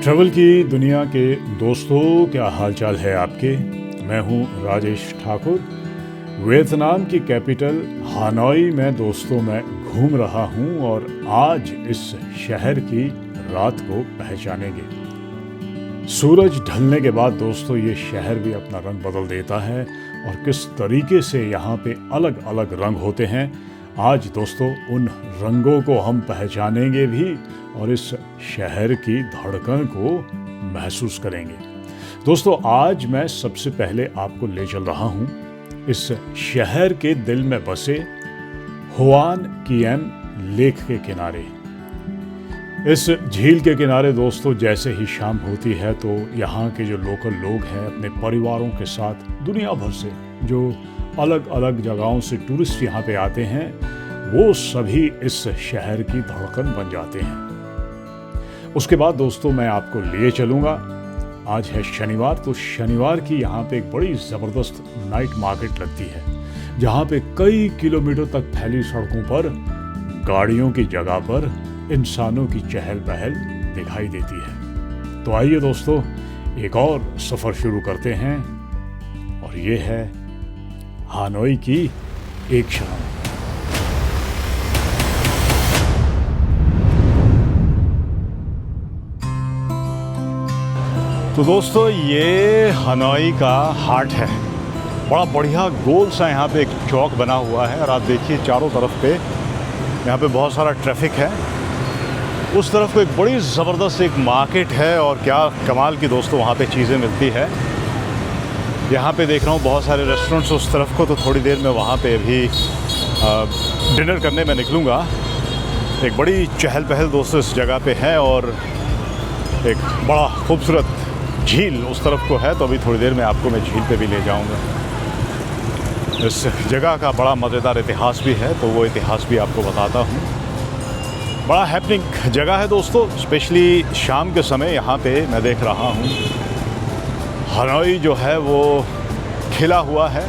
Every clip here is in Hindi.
ट्रैवल की दुनिया के दोस्तों, क्या हालचाल है आपके। मैं हूं राजेश ठाकुर। वियतनाम की कैपिटल हानोई में दोस्तों मैं घूम रहा हूं और आज इस शहर की रात को पहचानेंगे। सूरज ढलने के बाद दोस्तों ये शहर भी अपना रंग बदल देता है और किस तरीके से यहाँ पे अलग अलग रंग होते हैं, आज दोस्तों उन रंगों को हम पहचानेंगे भी और इस शहर की धड़कन को महसूस करेंगे। दोस्तों आज मैं सबसे पहले आपको ले चल रहा हूँ इस शहर के दिल में बसे हुआन किएम लेक के किनारे। इस झील के किनारे दोस्तों जैसे ही शाम होती है तो यहाँ के जो लोकल लोग हैं अपने परिवारों के साथ दुनिया भर से जो अलग अलग जगहों से टूरिस्ट यहाँ पे आते हैं वो सभी इस शहर की धड़कन बन जाते हैं। उसके बाद दोस्तों मैं आपको लिए चलूँगा, आज है शनिवार, तो शनिवार की यहाँ पे एक बड़ी ज़बरदस्त नाइट मार्केट लगती है जहाँ पे कई किलोमीटर तक फैली सड़कों पर गाड़ियों की जगह पर इंसानों की चहल पहल दिखाई देती है। तो आइए दोस्तों एक और सफ़र शुरू करते हैं और ये है हानोई की एक शाम। तो दोस्तों ये हनोई का हार्ट है। बड़ा बढ़िया गोल सा यहाँ पे एक चौक बना हुआ है और आप देखिए चारों तरफ पे यहाँ पे बहुत सारा ट्रैफिक है। उस तरफ को एक बड़ी ज़बरदस्त एक मार्केट है और क्या कमाल की दोस्तों वहाँ पे चीज़ें मिलती है। यहाँ पे देख रहा हूँ बहुत सारे रेस्टोरेंट्स उस तरफ को, तो थोड़ी देर में वहाँ पे भी डिनर करने में निकलूँगा। एक बड़ी चहल पहल दोस्तों इस जगह पे है और एक बड़ा खूबसूरत झील उस तरफ को है, तो अभी थोड़ी देर में आपको मैं झील पे भी ले जाऊँगा। इस जगह का बड़ा मज़ेदार इतिहास भी है, तो वो इतिहास भी आपको बताता हूँ। बड़ा हैपनिंग जगह है दोस्तों, स्पेशली शाम के समय यहाँ पे मैं देख रहा हूँ हनोई जो है वो खिला हुआ है।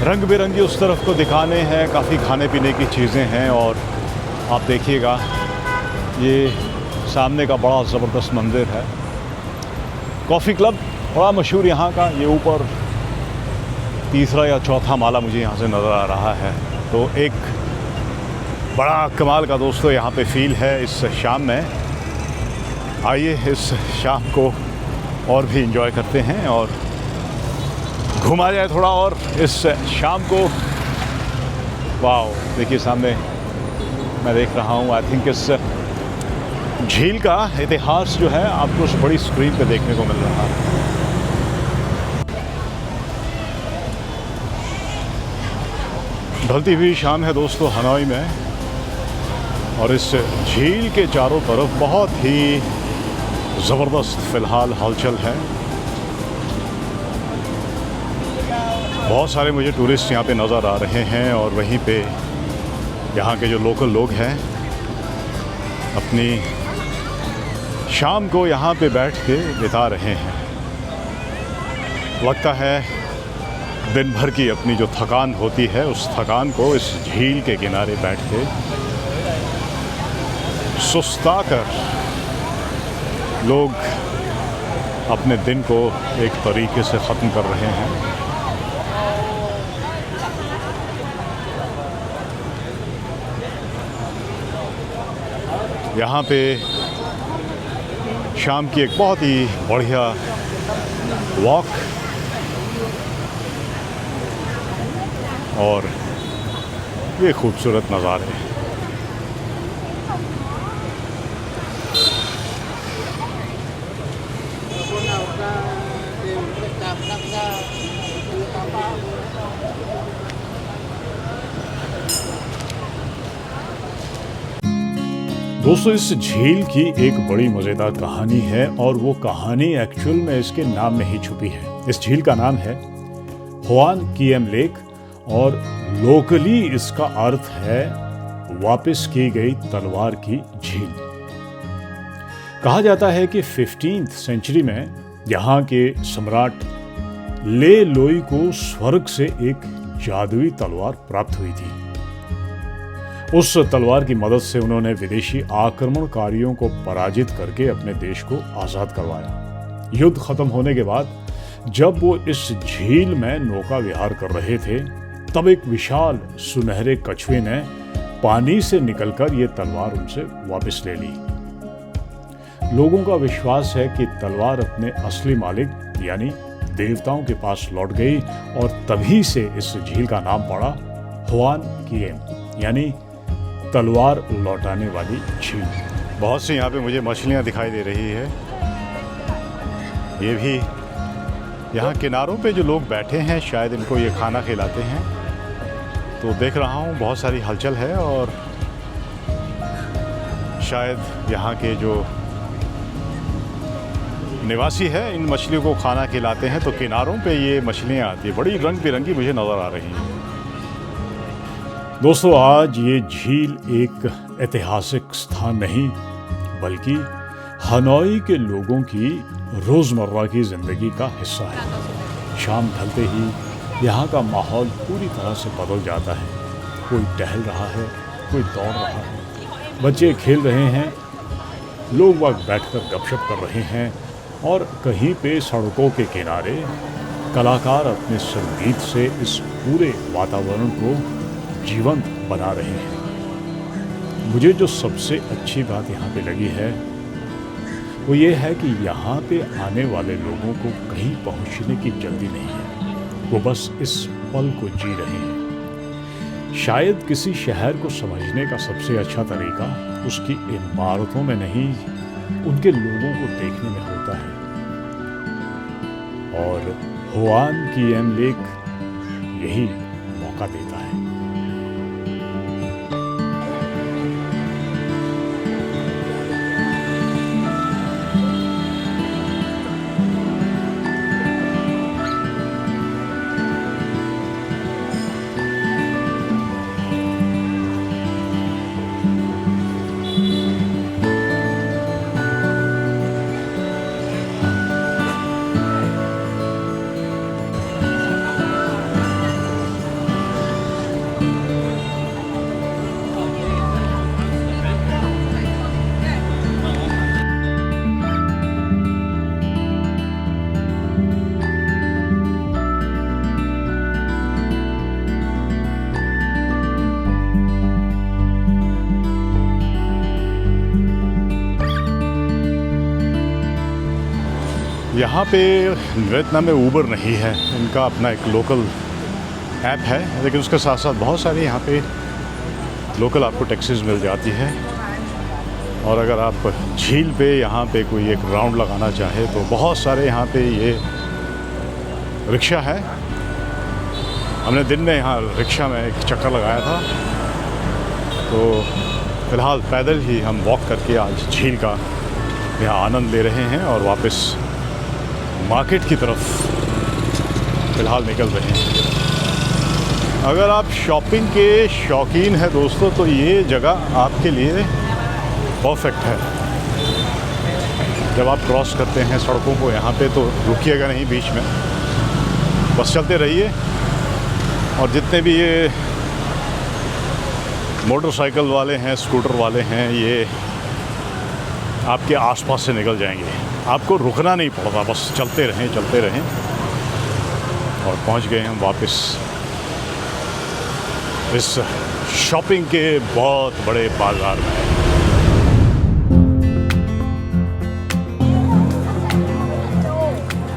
रंग बिरंगी उस तरफ को दिखाने हैं, काफ़ी खाने पीने की चीज़ें हैं और आप देखिएगा ये सामने का बड़ा ज़बरदस्त मंदिर है। कॉफ़ी क्लब बड़ा मशहूर यहाँ का, ये ऊपर तीसरा या चौथा माला मुझे यहाँ से नज़र आ रहा है। तो एक बड़ा कमाल का दोस्तों यहाँ पे फील है इस शाम में। आइए इस शाम को और भी एंजॉय करते हैं और घुमा जाए थोड़ा और इस शाम को। वाह देखिए सामने मैं देख रहा हूँ, आई थिंक इस झील का इतिहास जो है आपको उस बड़ी स्क्रीन पे देखने को मिल रहा है। ढलती हुई शाम है दोस्तों हनोई में और इस झील के चारों तरफ बहुत ही ज़बरदस्त फ़िलहाल हलचल है। बहुत सारे मुझे टूरिस्ट यहाँ पे नज़र आ रहे हैं और वहीं पे यहाँ के जो लोकल लोग हैं अपनी शाम को यहाँ पे बैठ के बिता रहे हैं। लगता है दिन भर की अपनी जो थकान होती है उस थकान को इस झील के किनारे बैठ के सुस्ता कर लोग अपने दिन को एक तरीके से ख़त्म कर रहे हैं। यहाँ पे शाम की एक बहुत ही बढ़िया वॉक और ये खूबसूरत नज़ारे। दोस्तों इस झील की एक बड़ी मज़ेदार कहानी है और वो कहानी एक्चुअल में इसके नाम में ही छुपी है। इस झील का नाम है हुआन किएम लेक और लोकली इसका अर्थ है वापस की गई तलवार की झील। कहा जाता है कि 15वीं सेंचुरी में यहाँ के सम्राट ले लोई को स्वर्ग से एक जादुई तलवार प्राप्त हुई थी। उस तलवार की मदद से उन्होंने विदेशी आक्रमणकारियों को पराजित करके अपने देश को आज़ाद करवाया। युद्ध खत्म होने के बाद जब वो इस झील में नौका विहार कर रहे थे, तब एक विशाल सुनहरे कछुए ने पानी से निकलकर ये तलवार उनसे वापस ले ली। लोगों का विश्वास है कि तलवार अपने असली मालिक यानी देवताओं के पास लौट गई और तभी से इस झील का नाम पड़ा हुआन किएम, यानी तलवार लौटाने वाली झील। बहुत सी यहाँ पे मुझे मछलियाँ दिखाई दे रही है। ये भी यहाँ किनारों पे जो लोग बैठे हैं, शायद इनको ये खाना खिलाते हैं। तो देख रहा हूँ बहुत सारी हलचल है और शायद यहाँ के जो निवासी है इन मछलियों को खाना खिलाते हैं। तो किनारों पे ये मछलियाँ आती है, बड़ी रंग बिरंगी मुझे नज़र आ रही हैं। दोस्तों, आज ये झील एक ऐतिहासिक स्थान नहीं बल्कि हनोई के लोगों की रोज़मर्रा की ज़िंदगी का हिस्सा है। शाम ढलते ही यहाँ का माहौल पूरी तरह से बदल जाता है। कोई टहल रहा है, कोई दौड़ रहा है, बच्चे खेल रहे हैं, लोग वक्त बैठकर गपशप कर रहे हैं और कहीं पे सड़कों के किनारे कलाकार अपने संगीत से इस पूरे वातावरण को जीवंत बना रहे हैं। मुझे जो सबसे अच्छी बात यहाँ पे लगी है वो ये है कि यहाँ पे आने वाले लोगों को कहीं पहुँचने की जल्दी नहीं है, वो बस इस पल को जी रहे हैं। शायद किसी शहर को समझने का सबसे अच्छा तरीका उसकी इमारतों में नहीं, उनके लोगों को देखने में होता है। और हुआन किएम लेक यही मौका देता है। यहाँ पे वियतनाम में ऊबर नहीं है, इनका अपना एक लोकल ऐप है, लेकिन उसके साथ साथ बहुत सारी यहाँ पे लोकल आपको टैक्सीज मिल जाती है। और अगर आप झील पे यहाँ पे कोई एक राउंड लगाना चाहे तो बहुत सारे यहाँ पे ये रिक्शा है। हमने दिन में यहाँ रिक्शा में एक चक्कर लगाया था। तो फ़िलहाल पैदल ही हम वॉक करके आज झील का यहाँ आनंद ले रहे हैं और वापस मार्केट की तरफ फ़िलहाल निकल रहे हैं। अगर आप शॉपिंग के शौकीन हैं दोस्तों, तो ये जगह आपके लिए परफेक्ट है। जब आप क्रॉस करते हैं सड़कों को यहाँ पे, तो रुकिएगा नहीं बीच में, बस चलते रहिए। और जितने भी ये मोटरसाइकिल वाले हैं, स्कूटर वाले हैं, ये आपके आसपास से निकल जाएंगे। आपको रुकना नहीं पड़ता, बस चलते रहें। और पहुंच गए हम वापस इस शॉपिंग के बहुत बड़े बाज़ार में।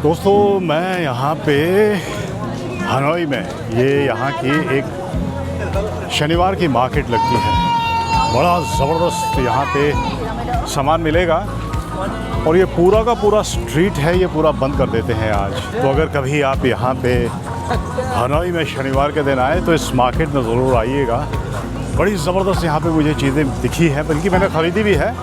दोस्तों, मैं यहाँ पे हनोई में, ये यहाँ की एक शनिवार की मार्केट लगती है। बड़ा ज़बरदस्त यहाँ पे सामान मिलेगा और ये पूरा का पूरा स्ट्रीट है, ये पूरा बंद कर देते हैं आज। तो अगर कभी आप यहाँ पे हनोई में शनिवार के दिन आए तो इस मार्केट में ज़रूर आइएगा। बड़ी ज़बरदस्त यहाँ पे मुझे चीज़ें दिखी हैं, बल्कि मैंने ख़रीदी भी है।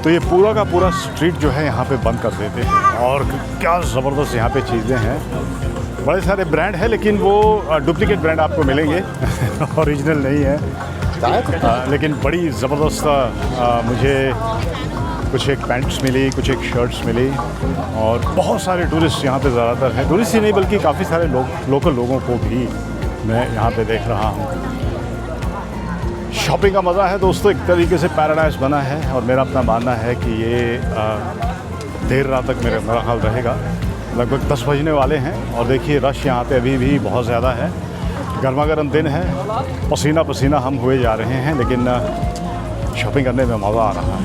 तो ये पूरा का पूरा स्ट्रीट जो है यहाँ पे बंद कर देते हैं। और क्या ज़बरदस्त यहाँ पे चीज़ें हैं। बड़े सारे ब्रांड है, लेकिन वो डुप्लीकेट ब्रांड आपको मिलेंगे ओरिजिनल नहीं है। लेकिन बड़ी ज़बरदस्त मुझे कुछ एक पैंट्स मिली, कुछ एक शर्ट्स मिली। और बहुत सारे टूरिस्ट यहाँ पे ज़्यादातर हैं, टूरिस्ट ही नहीं बल्कि काफ़ी सारे लोकल लोगों को भी मैं यहाँ पे देख रहा हूँ। शॉपिंग का मज़ा है दोस्तों, एक तरीके से पैराडाइज बना है। और मेरा अपना मानना है कि ये देर रात तक मेरा ख्याल रहेगा। लगभग 10 बजने वाले हैं और देखिए रश यहाँ पे अभी भी बहुत ज़्यादा है। गर्मा गर्म दिन है, पसीना पसीना हम हुए जा रहे हैं, लेकिन शॉपिंग करने में मज़ा आ रहा है।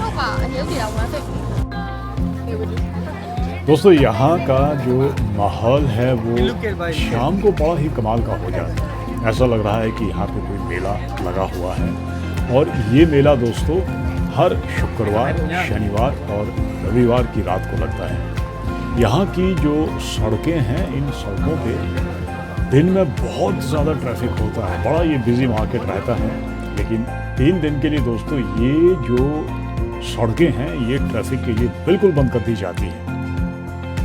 दोस्तों यहाँ का जो माहौल है वो शाम को बड़ा ही कमाल का हो जाता है। ऐसा लग रहा है कि यहाँ पे कोई मेला लगा हुआ है। और ये मेला दोस्तों हर शुक्रवार, शनिवार और रविवार की रात को लगता है। यहाँ की जो सड़कें हैं, इन सड़कों पे दिन में बहुत ज़्यादा ट्रैफिक होता है, बड़ा ये बिज़ी मार्केट रहता है। लेकिन 3 दिन के लिए दोस्तों ये जो सड़कें हैं ये ट्रैफिक के लिए बिल्कुल बंद कर दी जाती हैं,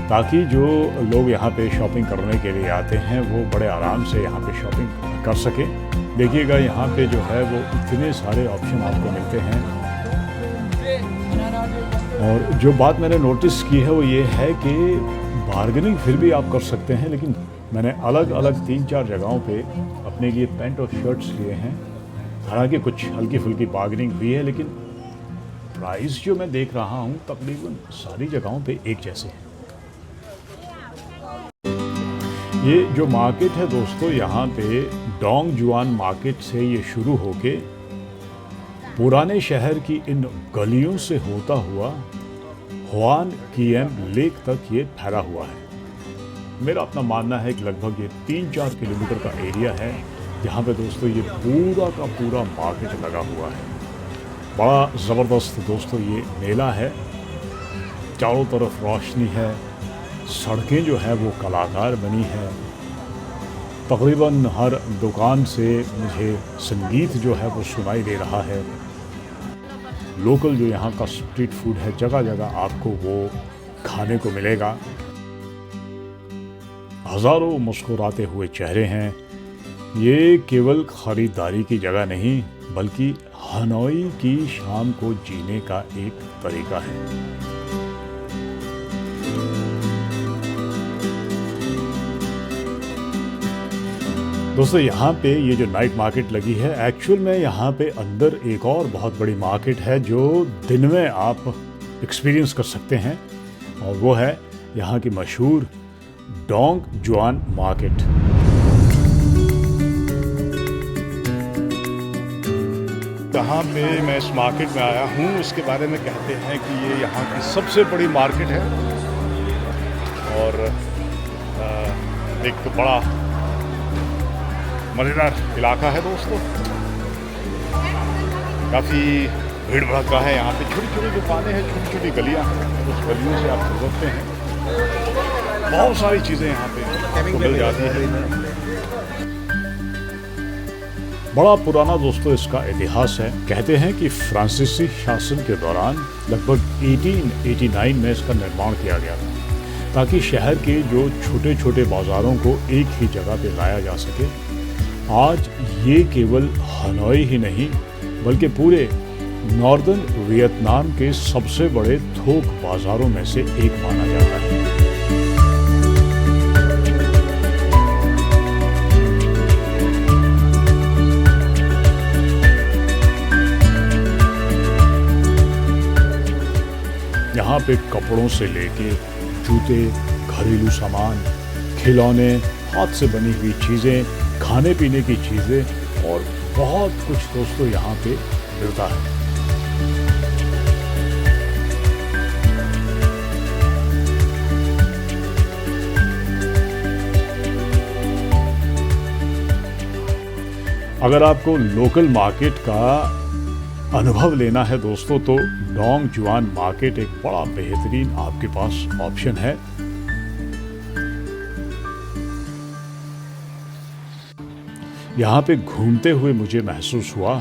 ताकि जो लोग यहाँ पे शॉपिंग करने के लिए आते हैं वो बड़े आराम से यहाँ पे शॉपिंग कर सकें। देखिएगा यहाँ पे जो है वो इतने सारे ऑप्शन आपको मिलते हैं। और जो बात मैंने नोटिस की है वो ये है कि बार्गेनिंग फिर भी आप कर सकते हैं, लेकिन मैंने अलग अलग 3-4 जगहों पे अपने लिए पैंट और शर्ट्स लिए हैं। हालांकि कुछ हल्की फुल्की बार्गेनिंग भी है, लेकिन प्राइस जो मैं देख रहा हूँ तकरीबन सारी जगहों पे एक जैसे हैं। ये जो मार्केट है दोस्तों, यहाँ पे डोंग जुआन मार्केट से ये शुरू होके पुराने शहर की इन गलियों से होता हुआ हुआन किएम लेक तक ये फैला हुआ है। मेरा अपना मानना है कि लगभग ये 3-4 किलोमीटर का एरिया है जहाँ पे दोस्तों ये पूरा का पूरा मार्केट लगा हुआ है। बड़ा ज़बरदस्त दोस्तों ये मेला है, चारों तरफ रोशनी है, सड़कें जो है वो कलाकार बनी है। तकरीबन हर दुकान से मुझे संगीत जो है वो सुनाई दे रहा है। लोकल जो यहाँ का स्ट्रीट फूड है, जगह जगह आपको वो खाने को मिलेगा। हज़ारों मुस्कुराते हुए चेहरे हैं। ये केवल ख़रीदारी की जगह नहीं बल्कि हनोई की शाम को जीने का एक तरीका है। दोस्तों यहाँ पे ये जो नाइट मार्केट लगी है, एक्चुअल में यहाँ पे अंदर एक और बहुत बड़ी मार्केट है जो दिन में आप एक्सपीरियंस कर सकते हैं, और वो है यहाँ की मशहूर डोंग जुआन मार्केट। जहाँ पे मैं इस मार्केट में आया हूँ उसके बारे में कहते हैं कि ये यहाँ की सबसे बड़ी मार्केट है और एक बड़ा मज़ेदार इलाका है दोस्तों। काफ़ी भीड़ भड़का है यहाँ पे, छोटी छोटी दुकानें हैं, छोटी छोटी गलियाँ हैं, उस गलियों से आप गुजरते हैं, बहुत सारी चीज़ें यहाँ पे आपको मिल जाती हैं। बड़ा पुराना दोस्तों इसका इतिहास है। कहते हैं कि फ्रांसीसी शासन के दौरान लगभग 1889 में इसका निर्माण किया गया था, ताकि शहर के जो छोटे छोटे बाज़ारों को एक ही जगह पे लाया जा सके। आज ये केवल हनोई ही नहीं बल्कि पूरे नॉर्दर्न वियतनाम के सबसे बड़े थोक बाज़ारों में से एक माना जाता है। यहाँ पे कपड़ों से लेके जूते, घरेलू सामान, खिलौने, हाथ से बनी हुई चीज़ें, खाने पीने की चीज़ें और बहुत कुछ दोस्तों यहाँ पे मिलता है। अगर आपको लोकल मार्केट का अनुभव लेना है दोस्तों तो डोंग जुआन मार्केट एक बड़ा बेहतरीन आपके पास ऑप्शन है। यहाँ पे घूमते हुए मुझे महसूस हुआ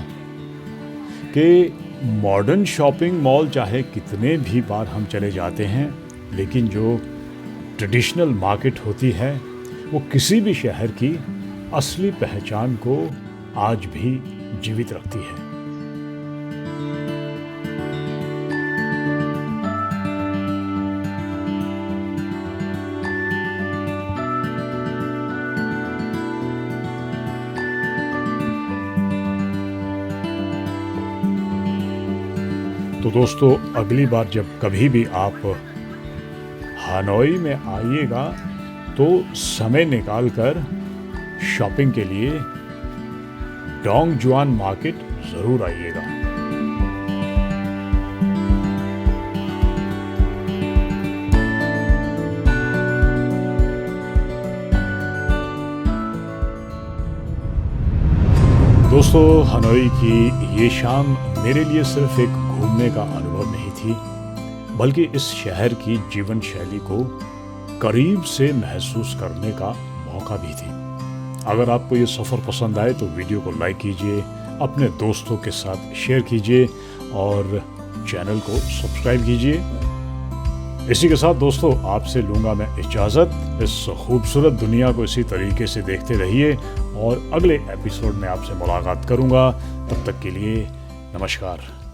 कि मॉडर्न शॉपिंग मॉल चाहे कितने भी बार हम चले जाते हैं, लेकिन जो ट्रेडिशनल मार्केट होती है वो किसी भी शहर की असली पहचान को आज भी जीवित रखती है। दोस्तों अगली बार जब कभी भी आप हनोई में आइएगा तो समय निकालकर शॉपिंग के लिए डोंग जुआन मार्केट ज़रूर आइएगा। दोस्तों हनोई की ये शाम मेरे लिए सिर्फ एक घूमने का अनुभव नहीं थी, बल्कि इस शहर की जीवन शैली को करीब से महसूस करने का मौका भी थी। अगर आपको ये सफ़र पसंद आए तो वीडियो को लाइक कीजिए, अपने दोस्तों के साथ शेयर कीजिए और चैनल को सब्सक्राइब कीजिए। इसी के साथ दोस्तों आपसे लूँगा मैं इजाज़त। इस खूबसूरत दुनिया को इसी तरीके से देखते रहिए और अगले एपिसोड में आपसे मुलाकात करूँगा। तब तक के लिए नमस्कार।